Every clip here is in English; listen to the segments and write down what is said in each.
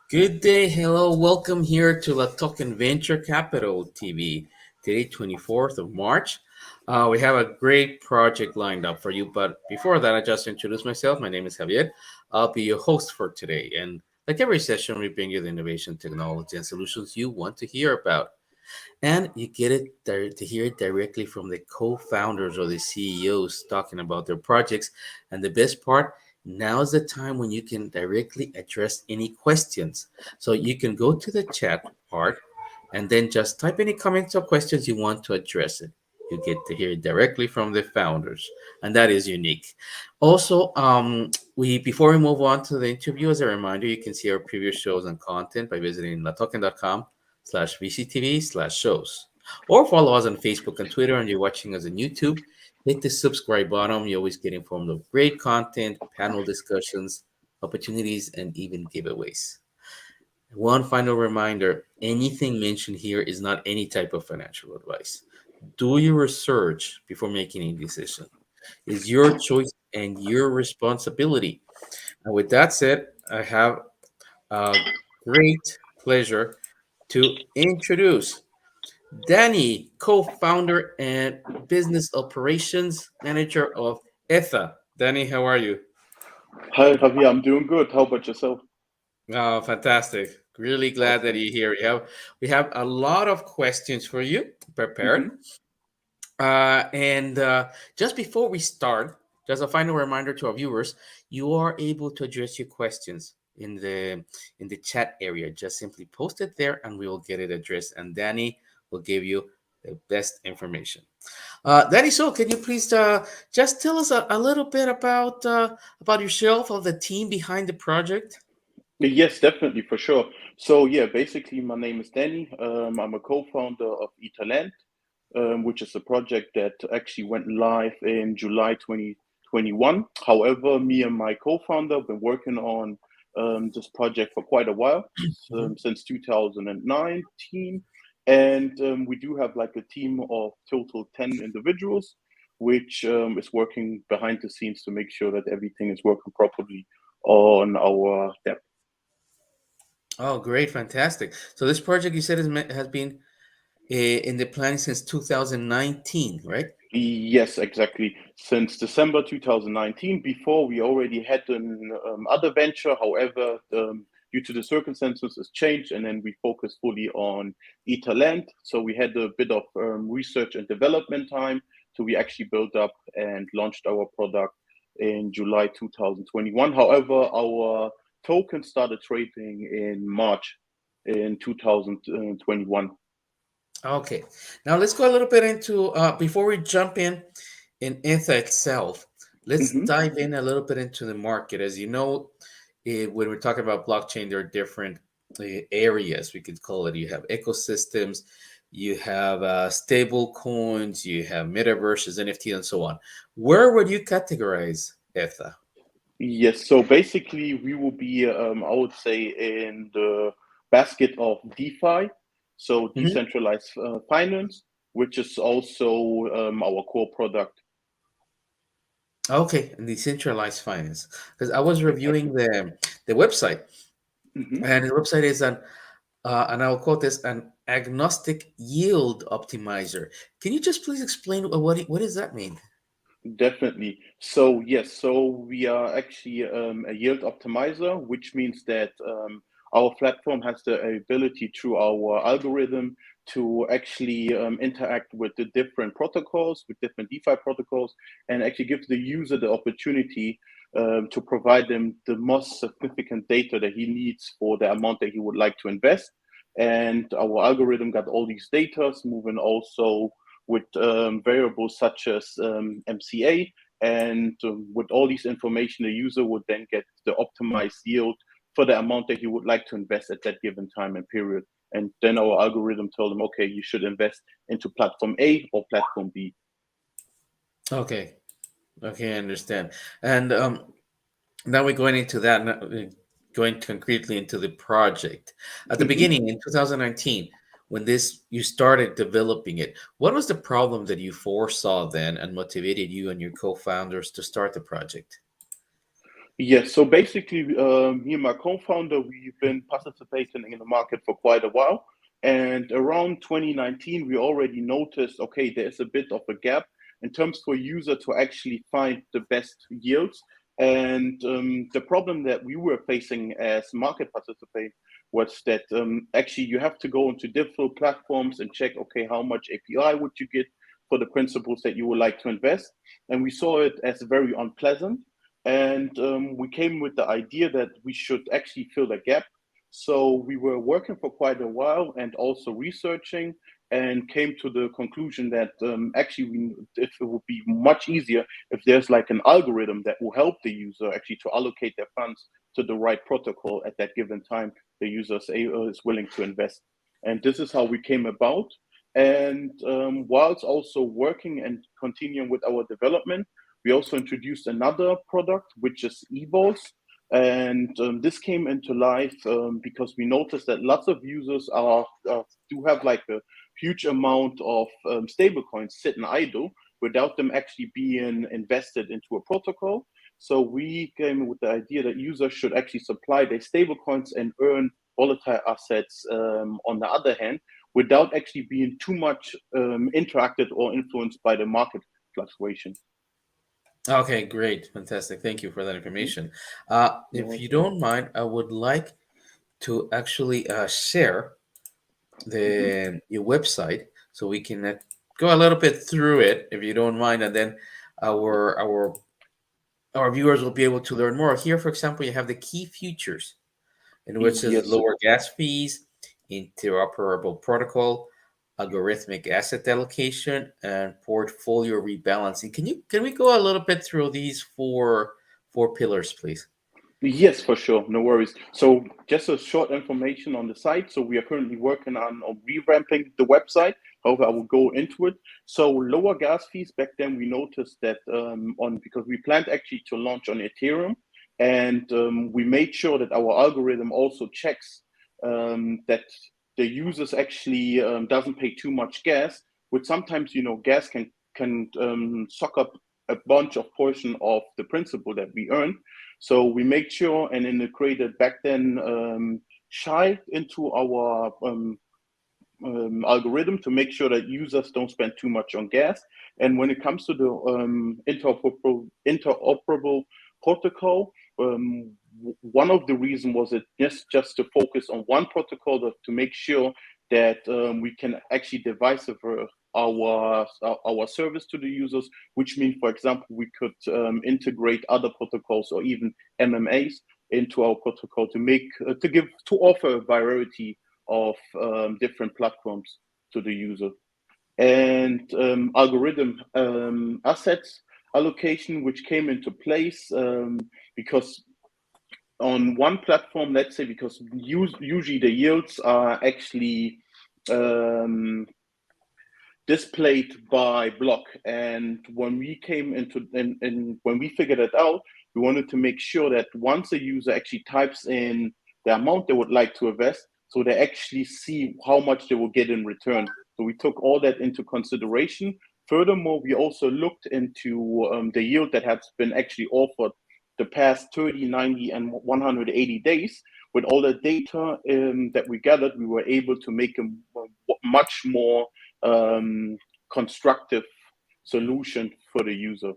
Good day, hello, welcome here to La Token Venture Capital TV. Today, 24th of March. We have a great project lined up for you, but before that, I just introduce myself. My name is Javier. I'll be your host for today. And like every session, we bring you the innovation, technology, and solutions you want to hear about. And you get it to hear it directly from the co-founders or the CEOs talking about their projects. And the best part, now is the time when you can directly address any questions. So you can go to the chat part and then just type any comments or questions you want to address it. You get to hear it directly from the founders, and that is unique. Also, we before we move on to the interview, as a reminder, you can see our previous shows and content by visiting latoken.com/VCTV/shows. Or follow us on Facebook and Twitter, and you're watching us on YouTube. Hit the subscribe button. You always get informed of great content, panel discussions, opportunities, and even giveaways. One final reminder, anything mentioned here is not any type of financial advice. Do your research before making any decision. It's your choice and your responsibility. And with that said, I have a great pleasure to introduce Danny, co-founder and business operations manager of ETHA. Danny, how are you? Hi, Javier. I'm doing good. How about yourself? Oh, fantastic. Really glad that Awesome. you're here. We have a lot of questions for you prepared. hmm And just before we start, just a final reminder to our viewers, you are able to address your questions in the chat area. Just simply post it there and we will get it addressed. And Danny will give you the best information. Danny, so can you please just tell us a little bit about yourself, of the team behind the project? Yes, definitely, for sure. So, yeah, basically, my name is Danny. I'm a co-founder of ETHA, which is a project that actually went live in July 2021. However, me and my co-founder have been working on this project for quite a while, Mhm. since 2019. And we do have like a team of total 10 individuals, which is working behind the scenes to make sure that everything is working properly on our dev. Oh, great, fantastic. So this project you said has been in the planning since 2019, right? Yes, exactly. Since December 2019, before we already had an other venture. However, due to the circumstances, it's changed, and then we focused fully on ETHA. So we had a bit of research and development time. So we actually built up and launched our product in July 2021. However, our token started trading in March in 2021. Okay. Now let's go a little bit into before we jump in ETHA itself. Let's hmm dive in a little bit into the market. As you know, when we're talking about blockchain, there are different areas we could call it. You have ecosystems, you have stable coins, you have metaverses, NFT, and so on. Where would you categorize ETHA? Yes, so basically we will be, I would say, in the basket of DeFi, so Mhm. decentralized finance, which is also our core product. Okay, and decentralized finance. Because I was reviewing Exactly. the website, hmm and the website is and I'll quote this, an agnostic yield optimizer. Can you just please explain what does that mean? Definitely. So yes, so we are actually a yield optimizer, which means that our platform has the ability through our algorithm to actually interact with the different protocols, with different DeFi protocols, and actually gives the user the opportunity to provide them the most significant data that he needs for the amount that he would like to invest. And our algorithm got all these data, moving also with variables such as MCA. And with all these information, the user would then get the optimized yield for the amount that he would like to invest at that given time and period. And then our algorithm told them, okay, you should invest into platform A or platform B. Okay, okay, I understand. And now we're going into that, going concretely into the project. At the Mhm. beginning in 2019, when this you started developing it, what was the problem that you foresaw then and motivated you and your co-founders to start the project? Yes, so basically, me and my co-founder, we've been participating in the market for quite a while. And around 2019, we already noticed, okay, there's a bit of a gap in terms for user to actually find the best yields. And the problem that we were facing as market participant was that actually you have to go into different platforms and check, okay, how much API would you get for the principles that you would like to invest. And we saw it as very unpleasant. And we came with the idea that we should actually fill the gap. So we were working for quite a while and also researching, and came to the conclusion that actually it would be much easier if there's like an algorithm that will help the user actually to allocate their funds to the right protocol at that given time the user is willing to invest. And this is how we came about. And whilst also working and continuing with our development, we also introduced another product, which is eVols. And this came into life because we noticed that lots of users do have like a huge amount of stablecoins sitting idle without them actually being invested into a protocol. So we came with the idea that users should actually supply their stablecoins and earn volatile assets on the other hand, without actually being too much interacted or influenced by the market fluctuation. Okay, great, fantastic. Thank you for that information. If No. you don't mind, I would like to actually share Mhm. your website so we can go a little bit through it, if you don't mind, and then our our our viewers will be able to learn more. Here, for example, you have the key features, in which is Yes. lower gas fees, interoperable protocol, algorithmic asset allocation, and portfolio rebalancing. Can we go a little bit through these four pillars, please? Yes, for sure. No worries. So just a short information on the site. So we are currently working on revamping the website. However, I will go into it. So lower gas fees. Back then, we noticed that on because we planned actually to launch on Ethereum, and we made sure that our algorithm also checks that the users actually doesn't pay too much gas. Which sometimes gas can suck up a bunch of portion of the principal that we earn. So we made sure and integrated back then Shy into our algorithm to make sure that users don't spend too much on gas. And when it comes to the interoperable protocol, one of the reasons was it just to focus on one protocol to make sure that we can actually diversify our service to the users, which means, for example, we could integrate other protocols or even MMAs into our protocol to offer a variety of different platforms to the user. And algorithm assets allocation, which came into place because on one platform, let's say, because usually the yields are actually um, displayed by block. And when we came into and when we figured it out, we wanted to make sure that once a user actually types in the amount they would like to invest, so they actually see how much they will get in return. So we took all that into consideration. Furthermore, we also looked into the yield that has been actually offered the past 30, 90, and 180 days. With all the data that we gathered, we were able to make a much more constructive solution for the user.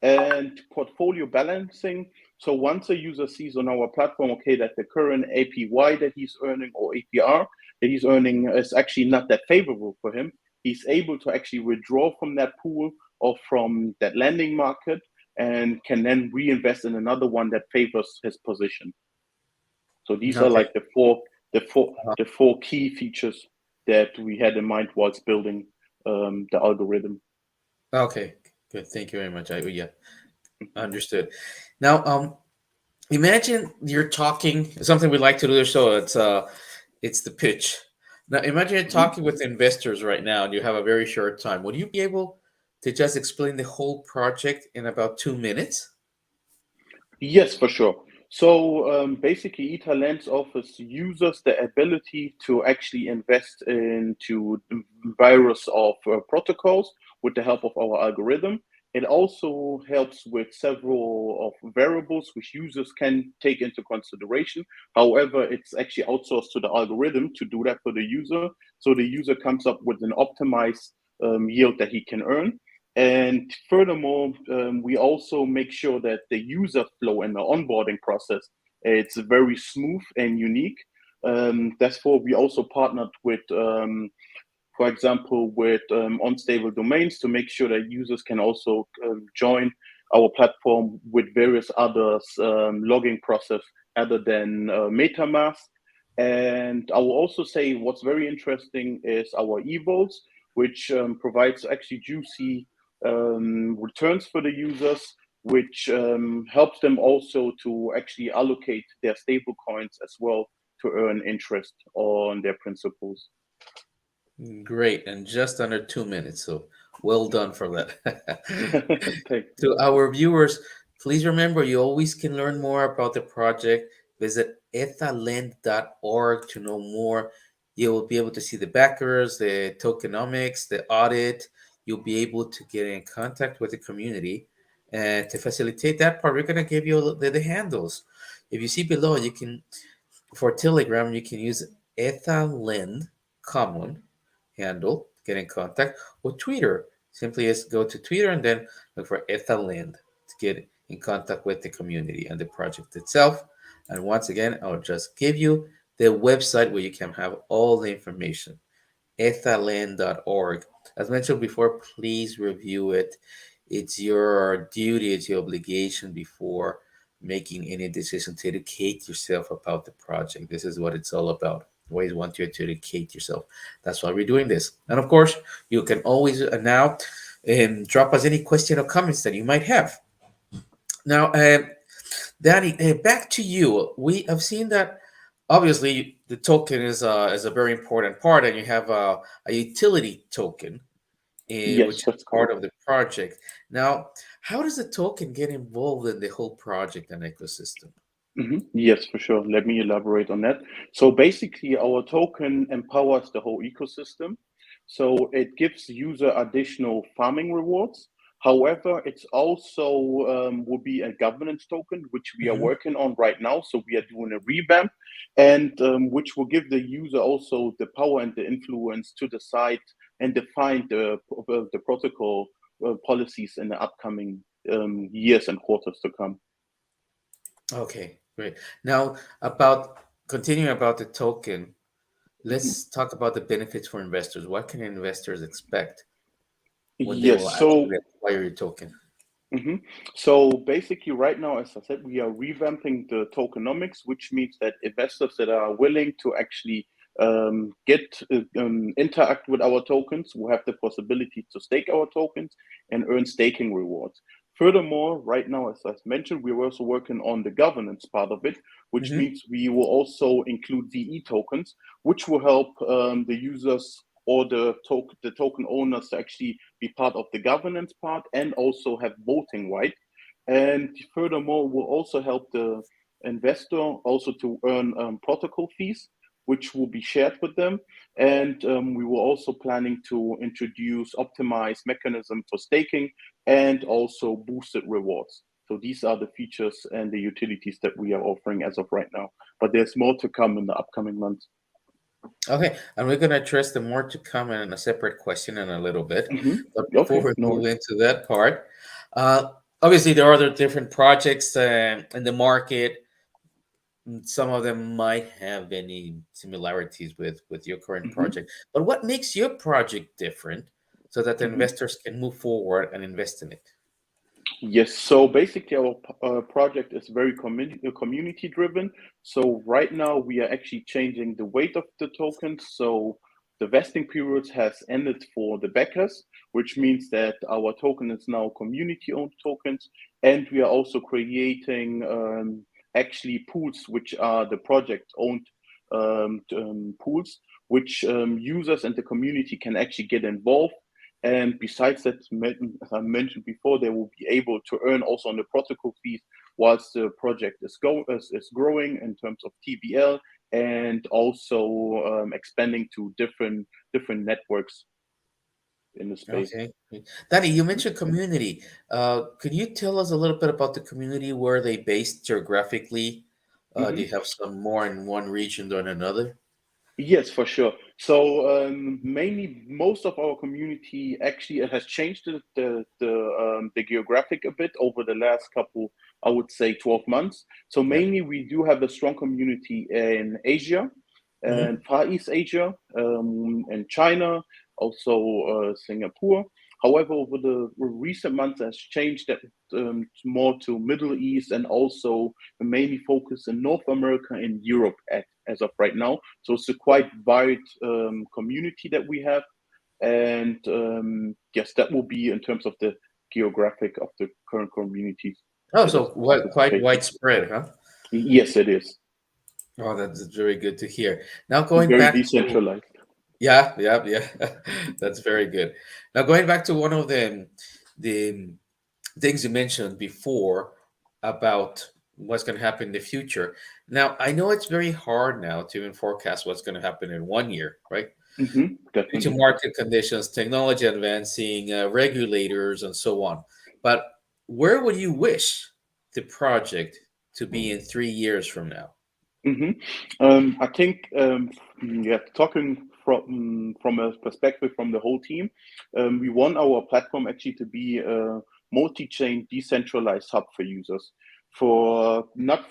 And portfolio balancing. So once a user sees on our platform, okay, that the current APY that he's earning or APR that he's earning is actually not that favorable for him, he's able to actually withdraw from that pool or from that lending market and can then reinvest in another one that favors his position. So these are Okay. like the four key features that we had in mind whilst building the algorithm. Okay. Good. Thank you very much. Yeah, understood. Now, imagine you're talking something we like to do. So it's the pitch. Now, imagine you're Mhm. talking with investors right now, and you have a very short time. Would you be able to just explain the whole project in about 2 minutes? Yes, for sure. So basically, ETHA Lens offers users the ability to actually invest into various of protocols with the help of our algorithm. It also helps with several of variables which users can take into consideration. However, it's actually outsourced to the algorithm to do that for the user. So the user comes up with an optimized yield that he can earn. And furthermore, we also make sure that the user flow and the onboarding process, it's very smooth and unique. Therefore, we also partnered with for example, with unstable domains to make sure that users can also join our platform with various other logging process other than MetaMask. And I will also say what's very interesting is our eVols, which provides actually juicy returns for the users, which helps them also to actually allocate their stable coins as well to earn interest on their principals. Great, and just under 2 minutes, so well done for that. Thank To our viewers, please remember you always can learn more about the project. Visit ethalend.org to know more. You'll be able to see the backers, the tokenomics, the audit. You'll be able to get in contact with the community. And to facilitate that part, we're going to give you the handles. If you see below, you can, for Telegram, you can use ethalend common handle, get in contact, or Twitter. Simply just go to Twitter and then look for ETHA to get in contact with the community and the project itself. And once again, I'll just give you the website where you can have all the information, ethalend.org. As mentioned before, please review it. It's your duty, it's your obligation before making any decision to educate yourself about the project. This is what it's all about. I always want you to educate yourself. That's why we're doing this. And of course, you can always now drop us any question or comments that you might have. Now, Danny, back to you. We have seen that obviously the token is a very important part, and you have a utility token, Yes, which is that's part correct. of the project. Now, how does the token get involved in the whole project and ecosystem? Yes, for sure. Let me elaborate on that. So basically, our token empowers the whole ecosystem. So it gives user additional farming rewards. However, it's also will be a governance token, which we are Mhm. working on right now. So we are doing a revamp, and which will give the user also the power and the influence to decide and define the protocol policies in the upcoming years and quarters to come. Okay, great. Now, about continuing about the token, Mhm. let's talk about the benefits for investors. What can investors expect when they will Yes. actually acquire your token? Mhm. So basically, right now, as I said, we are revamping the tokenomics, which means that investors that are willing to actually get interact with our tokens will have the possibility to stake our tokens and earn staking rewards. Furthermore, right now, as I mentioned, we're also working on the governance part of it, which Hmm. means we will also include VE tokens, which will help the users or the token owners to actually be part of the governance part and also have voting right. And furthermore, will also help the investor also to earn protocol fees, which will be shared with them. And we were also planning to introduce optimized mechanism for staking and also boosted rewards. So these are the features and the utilities that we are offering as of right now. But there's more to come in the upcoming months. Okay, and we're going to address the more to come in a separate question in a little bit. But before Okay, we no move worries. into that part, obviously there are other different projects in the market. Some of them might have any similarities with your current Mhm, project. But what makes your project different so that the mhm. investors can move forward and invest in it? Yes, so basically our project is very community driven. So right now we are actually changing the weight of the tokens. So the vesting period has ended for the backers, which means that our token is now community owned tokens. And we are also creating actually pools, which are the project owned pools, which users and the community can actually get involved. And besides that, as I mentioned before, they will be able to earn also on the protocol fees whilst the project is growing in terms of TVL and also expanding to different networks. in the space. Okay. Danny, you mentioned community. Could you tell us a little bit about the community? Where are they based geographically? Do Mhm. you have some more in one region than another? Yes, for sure. So mainly, most of our community actually has changed the geographic a bit over the last couple, I would say, 12 months. So Yeah. mainly, we do have a strong community in Asia and Hmm. Far East Asia, and China, also Singapore. However, over the recent months, has changed that more to Middle East and also mainly focus in North America and Europe as of right now. So it's a quite wide community that we have, and yes, that will be in terms of the geographic of the current communities Oh, that so is what, quite participating. widespread, huh? Yes, it is Oh, that's very good to hear. Now going very back to decentralized. yeah, yeah, yeah. That's very good. Now going back to one of the things you mentioned before about what's going to happen in the future. Now I know it's very hard now to even forecast what's going to happen in 1 year, right? Due to Definitely. market conditions, technology advancing, regulators, and so on. But where would you wish the project to be in 3 years from now? hmm I think, yeah, talking from a perspective from the whole team, we want our platform actually to be a multi-chain decentralized hub for users, for not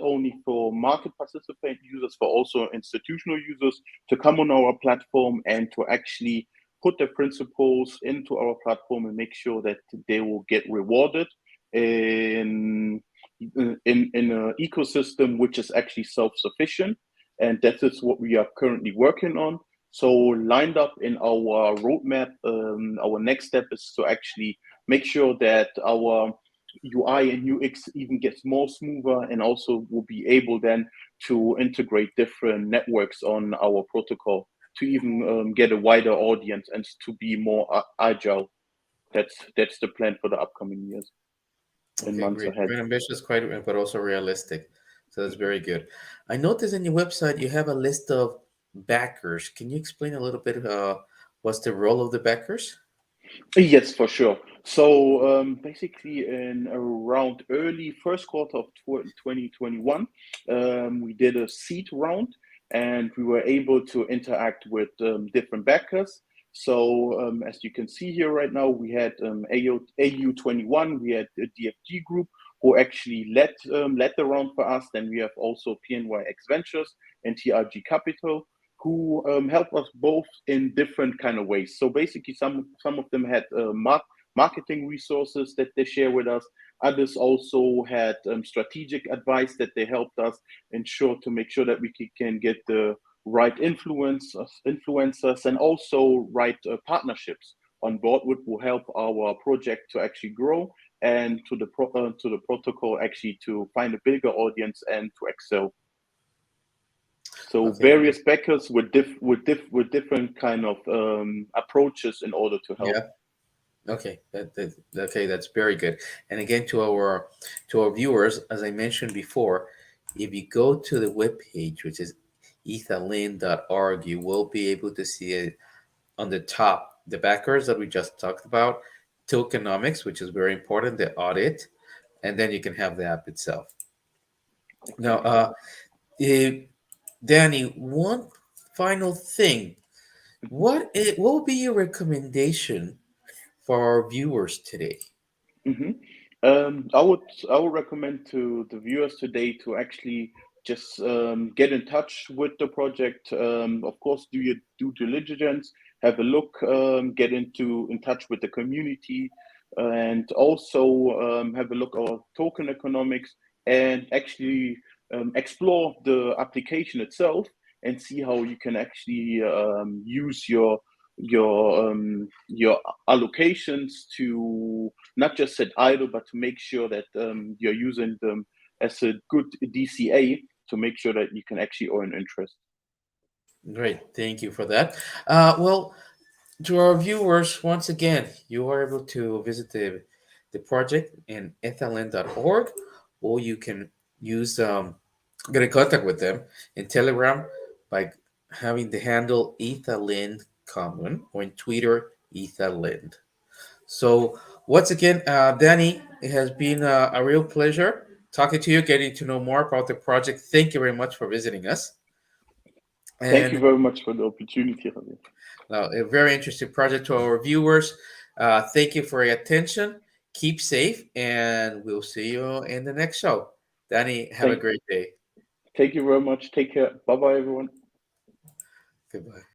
only for market participant users, but also institutional users to come on our platform and to actually put their principles into our platform and make sure that they will get rewarded in in an ecosystem which is actually self-sufficient, and that is what we are currently working on. So lined up in our roadmap, our next step is to actually make sure that our UI and UX even gets more smoother, and also will be able then to integrate different networks on our protocol to even get a wider audience and to be more agile. That's the plan for the upcoming years and Okay, months great. ahead. Very ambitious, quite, but also realistic. So that's very good. I noticed in your website you have a list of backers. Can you explain a little bit what's the role of the backers? Yes, for sure. So basically, in around early first quarter of 2021, we did a seed round, and we were able to interact with different backers. So as you can see here right now, we had AU21, we had the DFG Group who actually led the round for us. Then we have also PNYX Ventures and TRG Capital who help us both in different kind of ways. So basically, some of them had marketing resources that they share with us. Others also had strategic advice that they helped us ensure to make sure that we can get the right influencers and also right partnerships on board, which will help our project to actually grow and to the protocol actually to find a bigger audience and to excel. So Okay, great. various backers with different kind of approaches in order to help. Yeah. Okay. Okay. That's very good. And again, to our viewers, as I mentioned before, if you go to the webpage, which is ethalin.org, you will be able to see it on the top, the backers that we just talked about, tokenomics, which is very important, the audit, and then you can have the app itself. Now, Exactly. eh, Danny, one final thing. What would be your recommendation for our viewers today? hmm I would recommend to the viewers today to actually just get in touch with the project. Of course, do your due diligence, have a look, get in touch with the community, and also have a look at token economics and actually explore the application itself and see how you can actually use your allocations to not just sit idle, but to make sure that you're using them as a good DCA to make sure that you can actually earn interest. Great, thank you for that. Well, to our viewers, once again, you are able to visit the project in ethalin.org, or you can use get in contact with them in Telegram by having the handle ethalin common, or in Twitter ETHA Lind. So once again, Danny, it has been a real pleasure talking to you, getting to know more about the project. Thank you very much for visiting us. Thank you And very much for the opportunity, Javier. a very interesting project to our viewers. Thank you for your attention. Keep safe, and we'll see you in the next show. Danny, have a Thank, great day. thank you very much. Take care. Bye bye, everyone. Goodbye.